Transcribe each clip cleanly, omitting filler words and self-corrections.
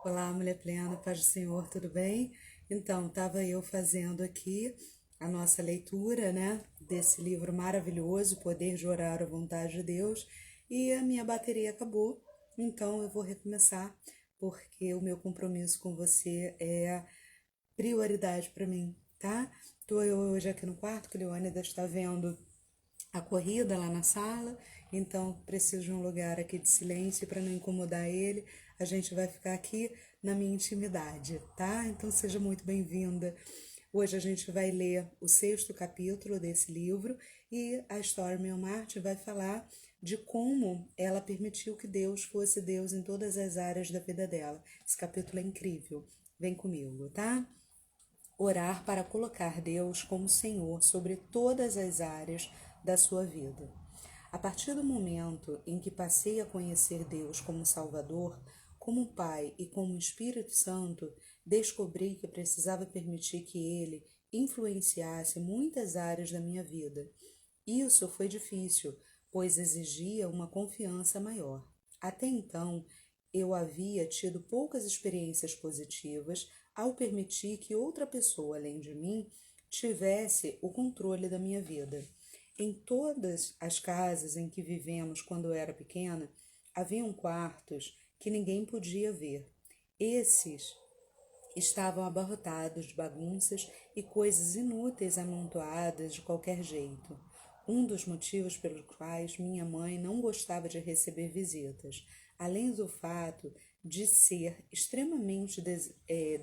Olá, mulher plena, paz do Senhor, tudo bem? Então, estava eu fazendo aqui a nossa leitura, né, desse livro maravilhoso, Poder de Orar à Vontade de Deus, e a minha bateria acabou, então eu vou recomeçar, porque o meu compromisso com você é prioridade para mim, tá? Tô eu hoje aqui no quarto, que o Leônidas está vendo a corrida lá na sala, então preciso de um lugar aqui de silêncio para não incomodar ele. A gente vai ficar aqui na minha intimidade, tá? Então seja muito bem-vinda. Hoje a gente vai ler o sexto capítulo desse livro e a Stormy O'Marty vai falar de como ela permitiu que Deus fosse Deus em todas as áreas da vida dela. Esse capítulo é incrível. Vem comigo, tá? Orar para colocar Deus como Senhor sobre todas as áreas da sua vida. A partir do momento em que passei a conhecer Deus como Salvador, como Pai e como Espírito Santo, descobri que precisava permitir que Ele influenciasse muitas áreas da minha vida. Isso foi difícil, pois exigia uma confiança maior. Até então, eu havia tido poucas experiências positivas ao permitir que outra pessoa, além de mim, tivesse o controle da minha vida. Em todas as casas em que vivemos quando eu era pequena, haviam quartos que ninguém podia ver. Esses estavam abarrotados de bagunças e coisas inúteis amontoadas de qualquer jeito. Um dos motivos pelos quais minha mãe não gostava de receber visitas, além do fato de ser extremamente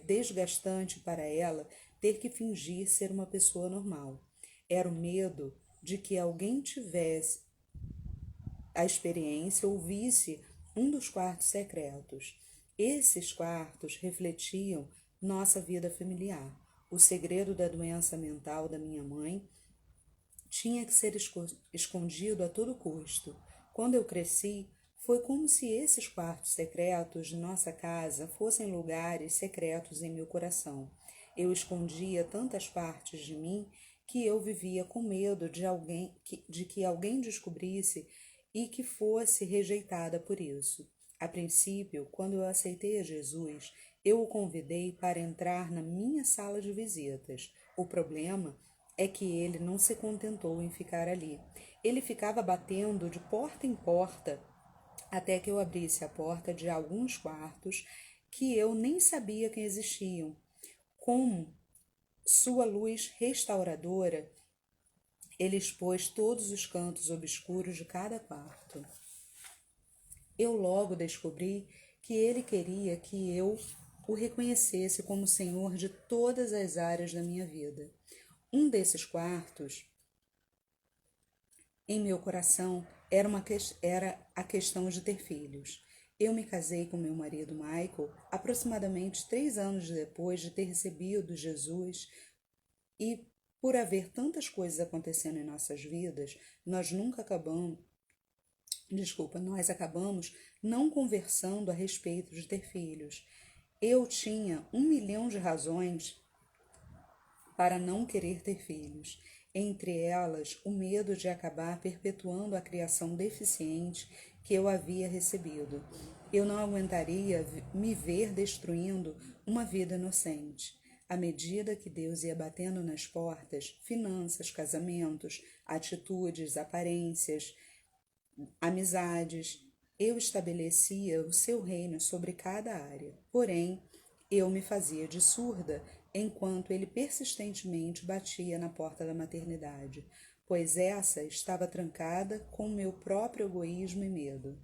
desgastante para ela ter que fingir ser uma pessoa normal. Era o medo de que alguém tivesse a experiência ou visse um dos quartos secretos. Esses quartos refletiam nossa vida familiar. O segredo da doença mental da minha mãe tinha que ser escondido a todo custo. Quando eu cresci, foi como se esses quartos secretos de nossa casa fossem lugares secretos em meu coração. Eu escondia tantas partes de mim que eu vivia com medo de que alguém descobrisse e que fosse rejeitada por isso. A princípio, quando eu aceitei a Jesus, eu o convidei para entrar na minha sala de visitas. O problema é que ele não se contentou em ficar ali. Ele ficava batendo de porta em porta até que eu abrisse a porta de alguns quartos que eu nem sabia que existiam. Com sua luz restauradora, ele expôs todos os cantos obscuros de cada quarto. Eu logo descobri que ele queria que eu o reconhecesse como Senhor de todas as áreas da minha vida. Um desses quartos, em meu coração, era a questão de ter filhos. Eu me casei com meu marido Michael aproximadamente 3 anos depois de ter recebido Jesus e por haver tantas coisas acontecendo em nossas vidas, nós acabamos não conversando a respeito de ter filhos. Eu tinha 1 milhão de razões para não querer ter filhos, entre elas o medo de acabar perpetuando a criação deficiente que eu havia recebido. Eu não aguentaria me ver destruindo uma vida inocente. À medida que Deus ia batendo nas portas, finanças, casamentos, atitudes, aparências, amizades, eu estabelecia o seu reino sobre cada área. Porém, eu me fazia de surda enquanto ele persistentemente batia na porta da maternidade, pois essa estava trancada com meu próprio egoísmo e medo.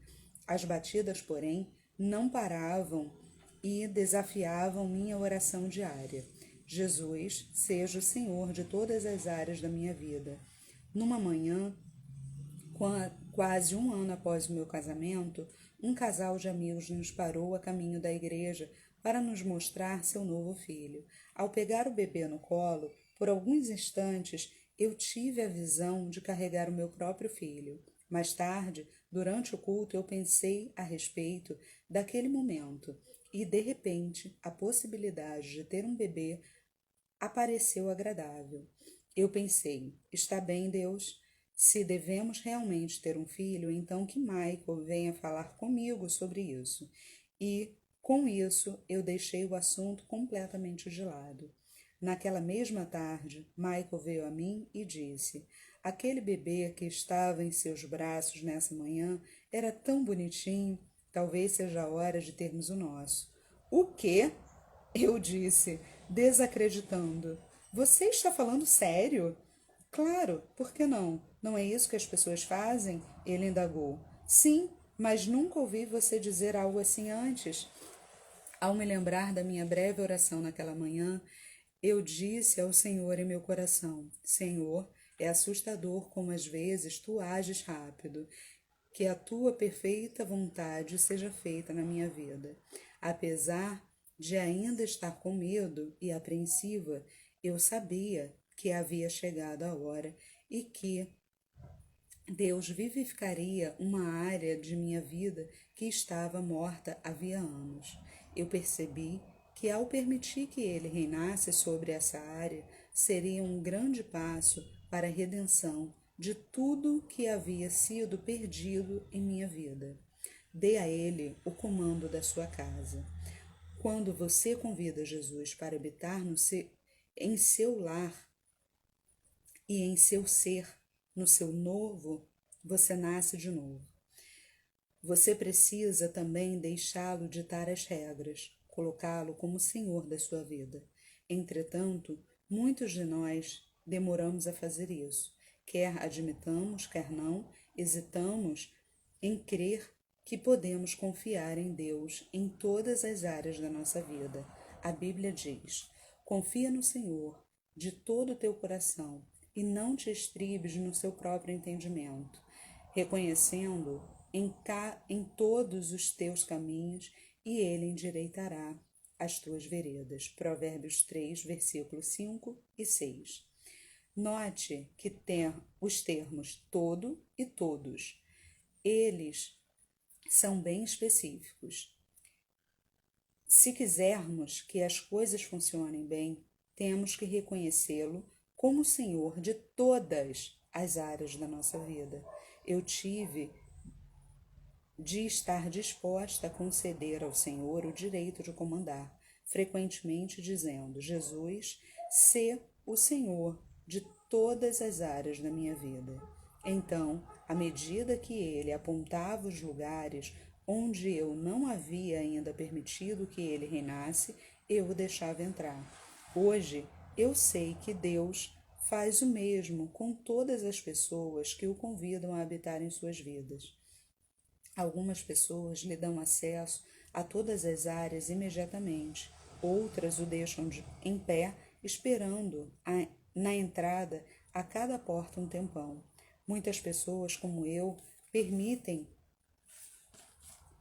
As batidas, porém, não paravam e desafiavam minha oração diária. Jesus, seja o Senhor de todas as áreas da minha vida. Numa manhã, quase um ano após o meu casamento, um casal de amigos nos parou a caminho da igreja para nos mostrar seu novo filho. Ao pegar o bebê no colo, por alguns instantes eu tive a visão de carregar o meu próprio filho. Mais tarde, durante o culto, eu pensei a respeito daquele momento e, de repente, a possibilidade de ter um bebê apareceu agradável. Eu pensei: está bem, Deus? Se devemos realmente ter um filho, então que Michael venha falar comigo sobre isso. E Com isso, eu deixei o assunto completamente de lado. Naquela mesma tarde, Michael veio a mim e disse: aquele bebê que estava em seus braços nessa manhã era tão bonitinho, talvez seja a hora de termos o nosso. O quê? Eu disse, desacreditando. Você está falando sério? Claro, por que não? Não é isso que as pessoas fazem? Ele indagou. Sim, mas nunca ouvi você dizer algo assim antes. Ao me lembrar da minha breve oração naquela manhã, eu disse ao Senhor em meu coração: Senhor, é assustador como às vezes tu ages rápido. Que a tua perfeita vontade seja feita na minha vida. Apesar de ainda estar com medo e apreensiva, eu sabia que havia chegado a hora e que Deus vivificaria uma área de minha vida que estava morta havia anos. Eu percebi que, ao permitir que Ele reinasse sobre essa área, seria um grande passo para a redenção de tudo que havia sido perdido em minha vida. Dê a Ele o comando da sua casa. Quando você convida Jesus para habitar em seu lar, e em seu ser, no seu novo, você nasce de novo. Você precisa também deixá-lo ditar as regras, colocá-lo como senhor da sua vida. Entretanto, muitos de nós demoramos a fazer isso. Quer admitamos, quer não, hesitamos em crer que podemos confiar em Deus em todas as áreas da nossa vida. A Bíblia diz: confia no Senhor de todo o teu coração e não te estribes no seu próprio entendimento, reconhecendo em todos os teus caminhos e ele endireitará as tuas veredas. Provérbios 3, versículos 5 e 6. Note que tem os termos todo e todos. Eles são bem específicos. Se quisermos que as coisas funcionem bem, temos que reconhecê-lo como Senhor de todas as áreas da nossa vida. Eu tive de estar disposta a conceder ao Senhor o direito de comandar, frequentemente dizendo: Jesus, sê o Senhor de todas as áreas da minha vida. Então, à medida que ele apontava os lugares onde eu não havia ainda permitido que ele reinasse, eu o deixava entrar. Hoje, eu sei que Deus faz o mesmo com todas as pessoas que o convidam a habitar em suas vidas. Algumas pessoas lhe dão acesso a todas as áreas imediatamente, outras o deixam em pé, esperando na entrada a cada porta um tempão. Muitas pessoas, como eu, permitem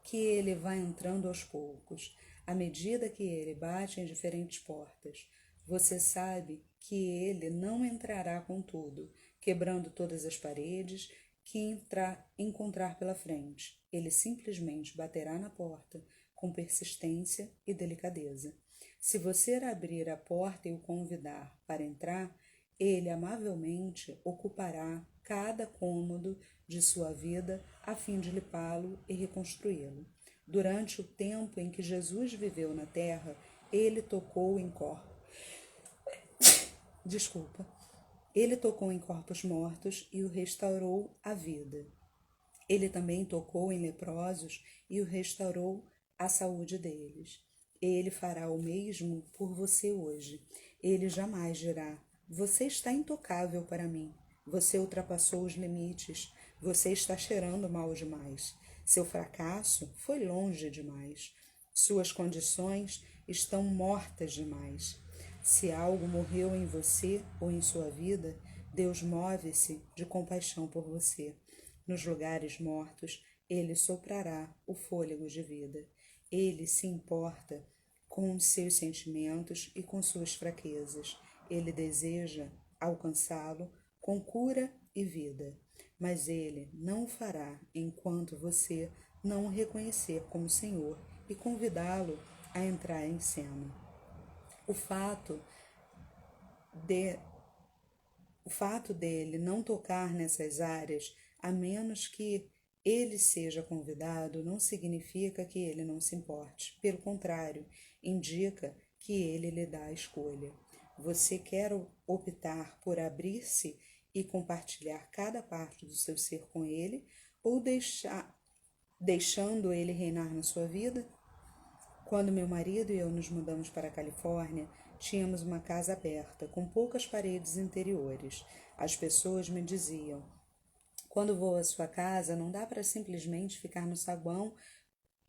que ele vá entrando aos poucos, à medida que ele bate em diferentes portas. Você sabe que ele não entrará com tudo, quebrando todas as paredes que encontrar pela frente. Ele simplesmente baterá na porta com persistência e delicadeza. Se você abrir a porta e o convidar para entrar, ele amavelmente ocupará cada cômodo de sua vida a fim de limpá-lo e reconstruí-lo. Durante o tempo em que Jesus viveu na terra, ele tocou em corpos. Ele tocou em corpos mortos e o restaurou à vida. Ele também tocou em leprosos e o restaurou à saúde deles. Ele fará o mesmo por você hoje. Ele jamais dirá: você está intocável para mim. Você ultrapassou os limites. Você está cheirando mal demais. Seu fracasso foi longe demais. Suas condições estão mortas demais. Se algo morreu em você ou em sua vida, Deus move-se de compaixão por você. Nos lugares mortos, ele soprará o fôlego de vida. Ele se importa com os seus sentimentos e com suas fraquezas. Ele deseja alcançá-lo com cura e vida. Mas ele não o fará enquanto você não o reconhecer como Senhor e convidá-lo a entrar em cena. O fato dele não tocar nessas áreas, a menos que ele seja convidado não significa que ele não se importe. Pelo contrário, indica que ele lhe dá a escolha. Você quer optar por abrir-se e compartilhar cada parte do seu ser com ele, ou deixando ele reinar na sua vida? Quando meu marido e eu nos mudamos para a Califórnia, tínhamos uma casa aberta, com poucas paredes interiores. As pessoas me diziam: quando vou à sua casa, não dá para simplesmente ficar no saguão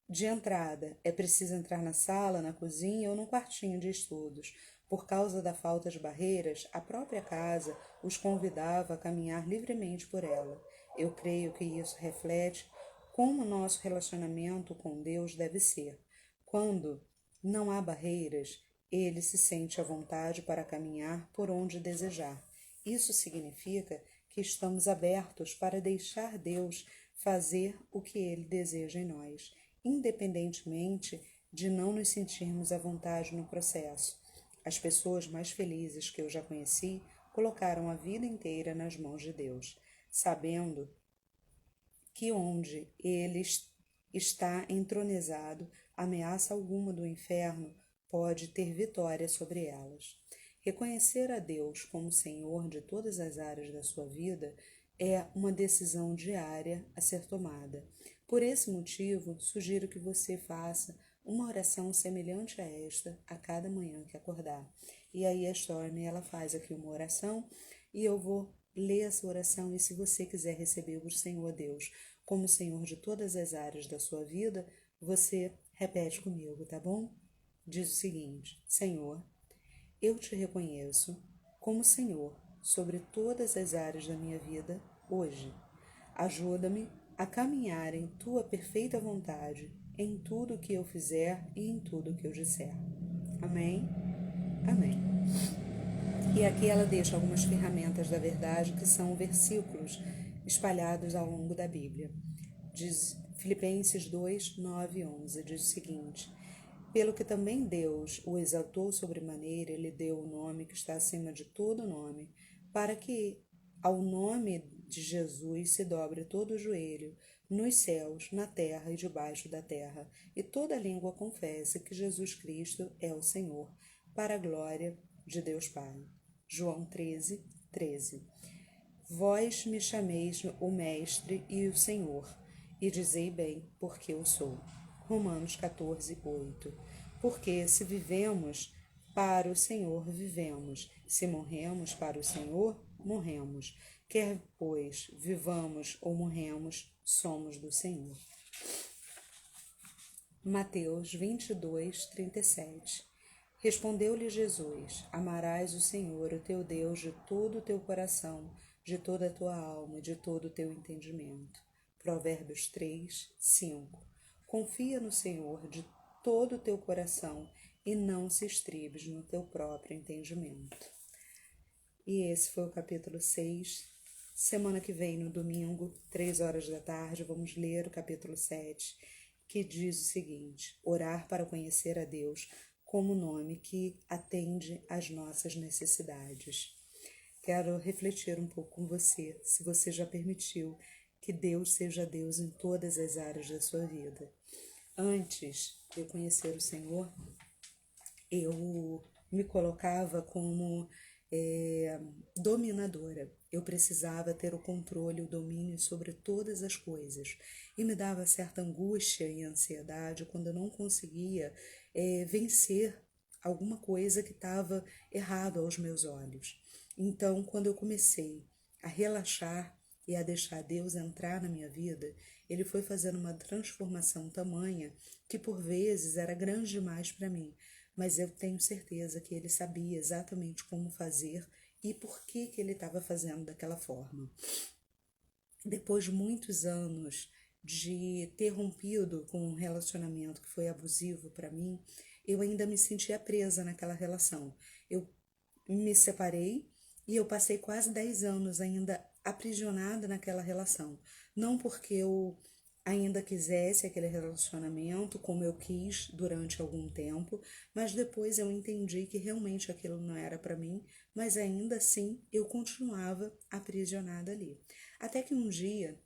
de entrada. É preciso entrar na sala, na cozinha ou no quartinho de estudos. Por causa da falta de barreiras, a própria casa os convidava a caminhar livremente por ela. Eu creio que isso reflete como nosso relacionamento com Deus deve ser. Quando não há barreiras, ele se sente à vontade para caminhar por onde desejar. Isso significa que estamos abertos para deixar Deus fazer o que ele deseja em nós, independentemente de não nos sentirmos à vontade no processo. As pessoas mais felizes que eu já conheci colocaram a vida inteira nas mãos de Deus, sabendo que onde ele está entronizado, ameaça alguma do inferno pode ter vitória sobre elas. Reconhecer a Deus como Senhor de todas as áreas da sua vida é uma decisão diária a ser tomada. Por esse motivo, sugiro que você faça uma oração semelhante a esta a cada manhã que acordar. E aí a Stormy, ela faz aqui uma oração e eu vou ler essa oração, e se você quiser receber o Senhor Deus como Senhor de todas as áreas da sua vida, você repete comigo, tá bom? Diz o seguinte: Senhor, eu te reconheço como Senhor sobre todas as áreas da minha vida hoje. Ajuda-me a caminhar em tua perfeita vontade, em tudo o que eu fizer e em tudo o que eu disser. Amém? Amém. E aqui ela deixa algumas ferramentas da verdade, que são versículos espalhados ao longo da Bíblia. Diz Filipenses 2, 9 e 11, diz o seguinte: pelo que também Deus o exaltou sobremaneira, ele deu o nome que está acima de todo nome, para que ao nome de Jesus se dobre todo o joelho, nos céus, na terra e debaixo da terra, e toda língua confesse que Jesus Cristo é o Senhor, para a glória de Deus Pai. João 13, 13. Vós me chameis o Mestre e o Senhor, e dizei bem, porque eu sou. Romanos 14, 8. Porque se vivemos para o Senhor, vivemos. Se morremos para o Senhor, morremos. Quer, pois, vivamos ou morremos, somos do Senhor. Mateus 22, 37. Respondeu-lhe Jesus: amarás o Senhor, o teu Deus, de todo o teu coração, de toda a tua alma e de todo o teu entendimento. Provérbios 3, 5. Confia no Senhor de todo o teu coração e não se estribes no teu próprio entendimento. E esse foi o capítulo 6. Semana que vem, no domingo, 3 horas da tarde, vamos ler o capítulo 7, que diz o seguinte: orar para conhecer a Deus como nome que atende às nossas necessidades. Quero refletir um pouco com você, se você já permitiu que Deus seja Deus em todas as áreas da sua vida. Antes de eu conhecer o Senhor, eu me colocava como dominadora. Eu precisava ter o controle, o domínio sobre todas as coisas. E me dava certa angústia e ansiedade quando eu não conseguia vencer alguma coisa que estava errado aos meus olhos. Então, quando eu comecei a relaxar e a deixar Deus entrar na minha vida, ele foi fazendo uma transformação tamanha que por vezes era grande demais para mim, mas eu tenho certeza que ele sabia exatamente como fazer e por que ele estava fazendo daquela forma. Depois de muitos anos de ter rompido com um relacionamento que foi abusivo para mim, eu ainda me sentia presa naquela relação. Eu me separei e eu passei quase 10 anos ainda aprisionada naquela relação. Não porque eu ainda quisesse aquele relacionamento como eu quis durante algum tempo, mas depois eu entendi que realmente aquilo não era para mim, mas ainda assim eu continuava aprisionada ali. Até que um dia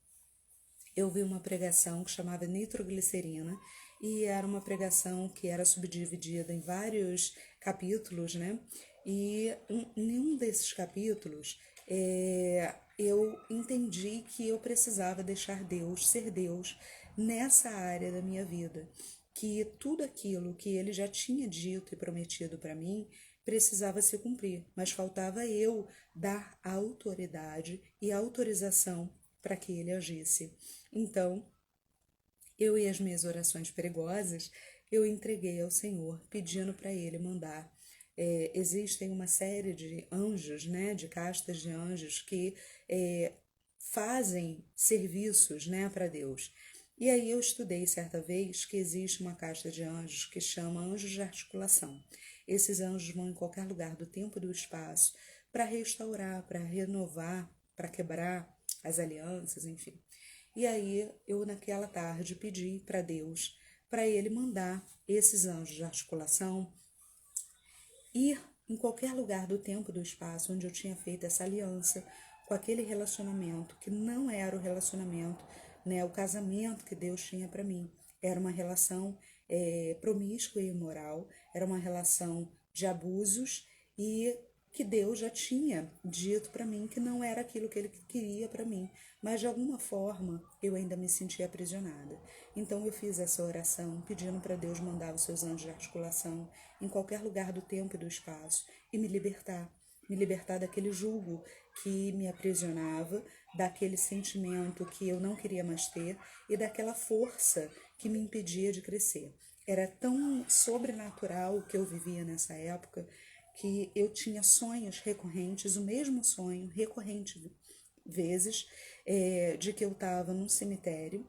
eu vi uma pregação que chamava Nitroglicerina, e era uma pregação que era subdividida em vários capítulos, né? E em um desses capítulos, eu entendi que eu precisava deixar Deus ser Deus nessa área da minha vida, que tudo aquilo que ele já tinha dito e prometido para mim precisava se cumprir, mas faltava eu dar autoridade e autorização para que ele agisse. Então, eu e as minhas orações perigosas, eu entreguei ao Senhor, pedindo para Ele mandar. Existem uma série de anjos, né, de castas de anjos que fazem serviços, né, para Deus. E aí eu estudei certa vez que existe uma casta de anjos que chama anjos de articulação. Esses anjos vão em qualquer lugar do tempo e do espaço para restaurar, para renovar, para quebrar as alianças, enfim. E aí eu naquela tarde pedi para Deus, para Ele mandar esses anjos de articulação ir em qualquer lugar do tempo e do espaço onde eu tinha feito essa aliança com aquele relacionamento que não era o relacionamento, né, o casamento que Deus tinha para mim. Era uma relação promíscua e imoral, era uma relação de abusos e que Deus já tinha dito para mim que não era aquilo que ele queria para mim, mas de alguma forma eu ainda me sentia aprisionada. Então eu fiz essa oração pedindo para Deus mandar os seus anjos de articulação em qualquer lugar do tempo e do espaço e me libertar daquele jugo que me aprisionava, daquele sentimento que eu não queria mais ter e daquela força que me impedia de crescer. Era tão sobrenatural o que eu vivia nessa época que eu tinha sonhos recorrentes, o mesmo sonho recorrente vezes, de que eu estava num cemitério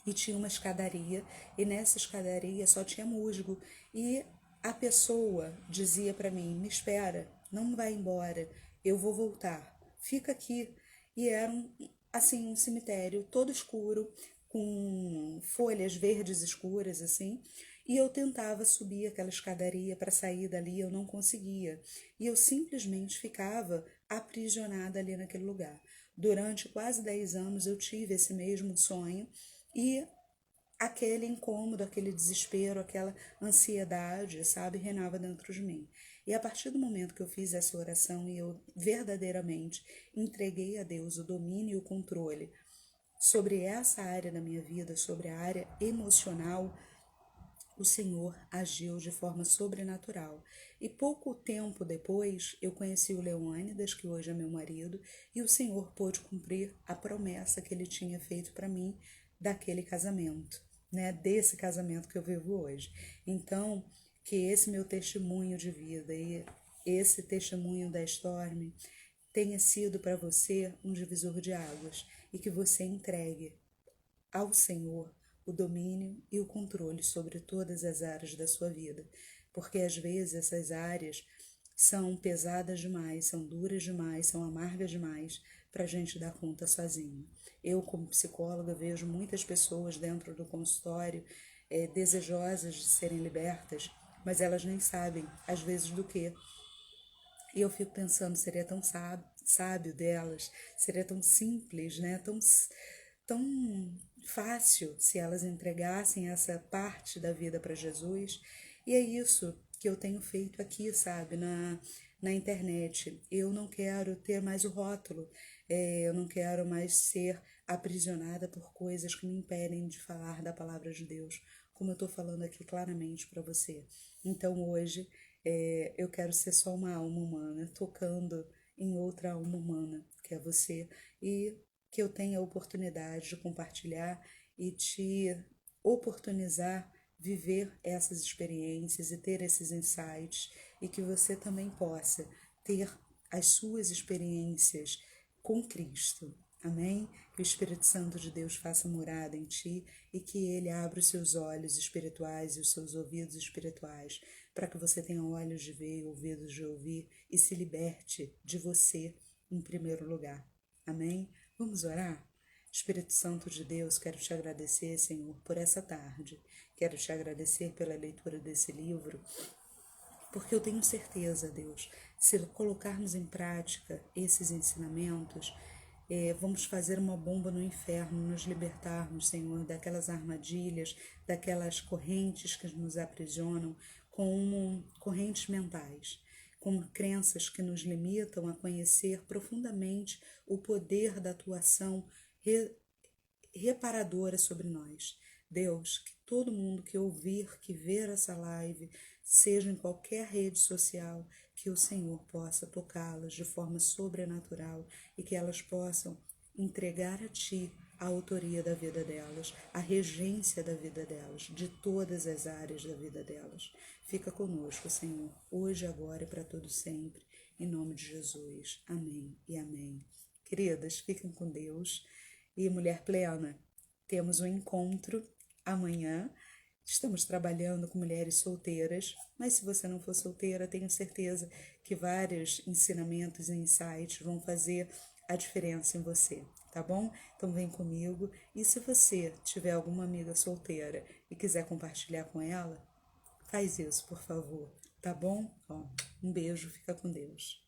e tinha uma escadaria, e nessa escadaria só tinha musgo, e a pessoa dizia para mim: me espera, não vai embora, eu vou voltar, fica aqui. E era assim, um cemitério todo escuro, com folhas verdes escuras assim, e eu tentava subir aquela escadaria para sair dali, eu não conseguia, e eu simplesmente ficava aprisionada ali naquele lugar. Durante quase 10 anos eu tive esse mesmo sonho, e aquele incômodo, aquele desespero, aquela ansiedade, sabe, reinava dentro de mim. E a partir do momento que eu fiz essa oração e eu verdadeiramente entreguei a Deus o domínio e o controle sobre essa área da minha vida, sobre a área emocional, o Senhor agiu de forma sobrenatural. E pouco tempo depois, eu conheci o Leônidas, que hoje é meu marido, e o Senhor pôde cumprir a promessa que ele tinha feito para mim daquele casamento, né? Desse casamento que eu vivo hoje. Então, que esse meu testemunho de vida e esse testemunho da Storm tenha sido para você um divisor de águas e que você entregue ao Senhor o domínio e o controle sobre todas as áreas da sua vida, porque às vezes essas áreas são pesadas demais, são duras demais, são amargas demais para a gente dar conta sozinho. Eu, como psicóloga, vejo muitas pessoas dentro do consultório desejosas de serem libertas, mas elas nem sabem, às vezes, do que. E eu fico pensando, seria tão sábio delas, seria tão simples, né? Tão fácil se elas entregassem essa parte da vida para Jesus. E é isso que eu tenho feito aqui, sabe, na internet. Eu não quero ter mais o rótulo, eu não quero mais ser aprisionada por coisas que me impedem de falar da palavra de Deus, como eu estou falando aqui claramente para você. Então hoje eu quero ser só uma alma humana, tocando em outra alma humana, que é você, e que eu tenha a oportunidade de compartilhar e te oportunizar viver essas experiências e ter esses insights, e que você também possa ter as suas experiências com Cristo. Amém? Que o Espírito Santo de Deus faça morada em ti e que ele abra os seus olhos espirituais e os seus ouvidos espirituais para que você tenha olhos de ver e ouvidos de ouvir e se liberte de você em primeiro lugar. Amém? Vamos orar? Espírito Santo de Deus, quero te agradecer, Senhor, por essa tarde. Quero te agradecer pela leitura desse livro, porque eu tenho certeza, Deus, se colocarmos em prática esses ensinamentos, Vamos fazer uma bomba no inferno, nos libertarmos, Senhor, daquelas armadilhas, daquelas correntes que nos aprisionam, como correntes mentais, como crenças que nos limitam a conhecer profundamente o poder da tua ação reparadora sobre nós. Deus, que todo mundo que ouvir, que ver essa live, seja em qualquer rede social, que o Senhor possa tocá-las de forma sobrenatural e que elas possam entregar a Ti a autoria da vida delas, a regência da vida delas, de todas as áreas da vida delas. Fica conosco, Senhor, hoje, agora e para todo sempre, em nome de Jesus. Amém e amém. Queridas, fiquem com Deus. E Mulher Plena, temos um encontro amanhã. Estamos trabalhando com mulheres solteiras, mas se você não for solteira, tenho certeza que vários ensinamentos e insights vão fazer a diferença em você, tá bom? Então vem comigo, e se você tiver alguma amiga solteira e quiser compartilhar com ela, faz isso, por favor, tá bom? Ó, um beijo, fica com Deus.